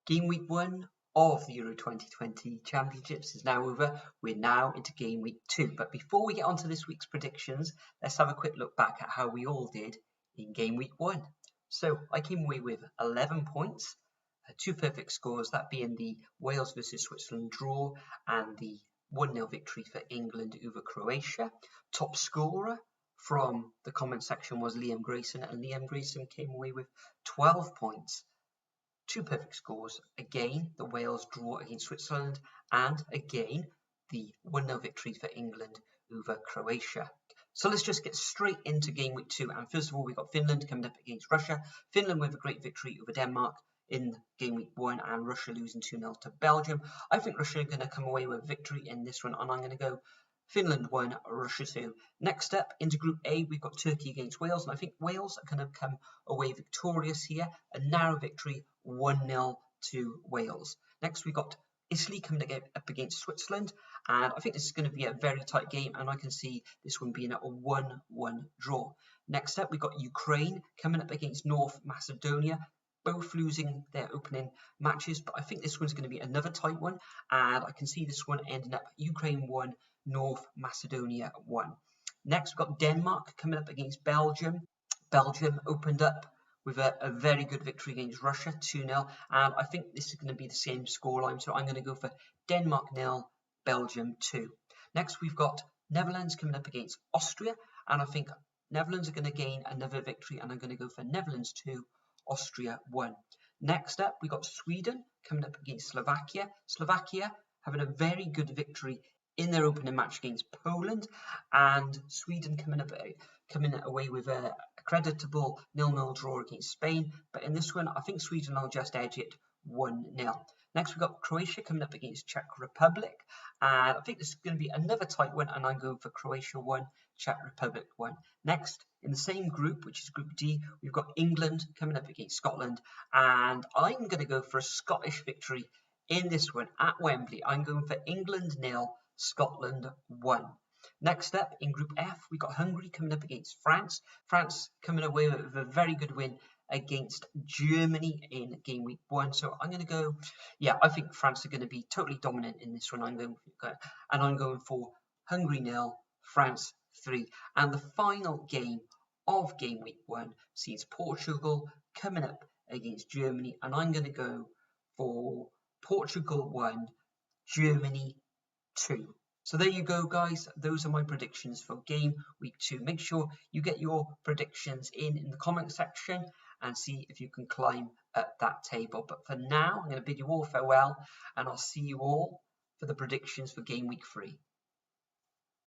Game week 1 of the Euro 2020 Championships is now over. We're now into game week 2. But before we get on to this week's predictions, let's have a quick look back at how we all did in game week 1. So I came away with 11 points, 2 perfect scores, that being the Wales versus Switzerland draw and the 1-0 victory for England over Croatia. Top scorer from the comment section was Liam Grayson, and Liam Grayson came away with 12 points. 2 perfect scores, again the Wales draw against Switzerland, and again the 1-0 victory for England over Croatia. So let's just get straight into game week 2, and first of all we've got Finland coming up against Russia. Finland with a great victory over Denmark in game week 1, and Russia losing 2-0 to Belgium. I think Russia are going to come away with a victory in this one, and I'm going to go Finland 1, Russia 2. Next up, into Group A, we've got Turkey against Wales, and I think Wales are going to come away victorious here. A narrow victory, 1-0 to Wales. Next, we've got Italy coming up against Switzerland, and I think this is going to be a very tight game, and I can see this one being a 1-1 draw. Next up, we've got Ukraine coming up against North Macedonia, both losing their opening matches, but I think this one's going to be another tight one, and I can see this one ending up Ukraine 1, North Macedonia 1. Next, we've got Denmark coming up against Belgium. Belgium opened up with a very good victory against Russia, 2-0, and I think this is going to be the same scoreline, so I'm going to go for Denmark 0, Belgium 2. Next, we've got Netherlands coming up against Austria, and I think Netherlands are going to gain another victory, and I'm going to go for Netherlands 2, Austria 1. Next up, we got Sweden coming up against Slovakia. Slovakia having a very good victory in their opening match against Poland, and Sweden coming away with a creditable 0-0 draw against Spain. But in this one, I think Sweden will just edge it 1-0. Next, we've got Croatia coming up against Czech Republic, and I think this is going to be another tight one, and I'm going for Croatia 1, Czech Republic 1. Next, in the same group, which is Group D, we've got England coming up against Scotland, and I'm going to go for a Scottish victory in this one at Wembley. I'm going for England 0, Scotland 1. Next up, in Group F, we've got Hungary coming up against France. France coming away with a very good win against Germany in game week 1. So I'm going to go, I think France are going to be totally dominant in this one. I'm going for Hungary 0, France 3. And the final game of game week 1 sees Portugal coming up against Germany, and I'm going to go for Portugal 1, Germany 2. So there you go, guys. Those are my predictions for game week 2. Make sure you get your predictions in the comment section and see if you can climb up that table. But for now, I'm going to bid you all farewell, and I'll see you all for the predictions for game week 3.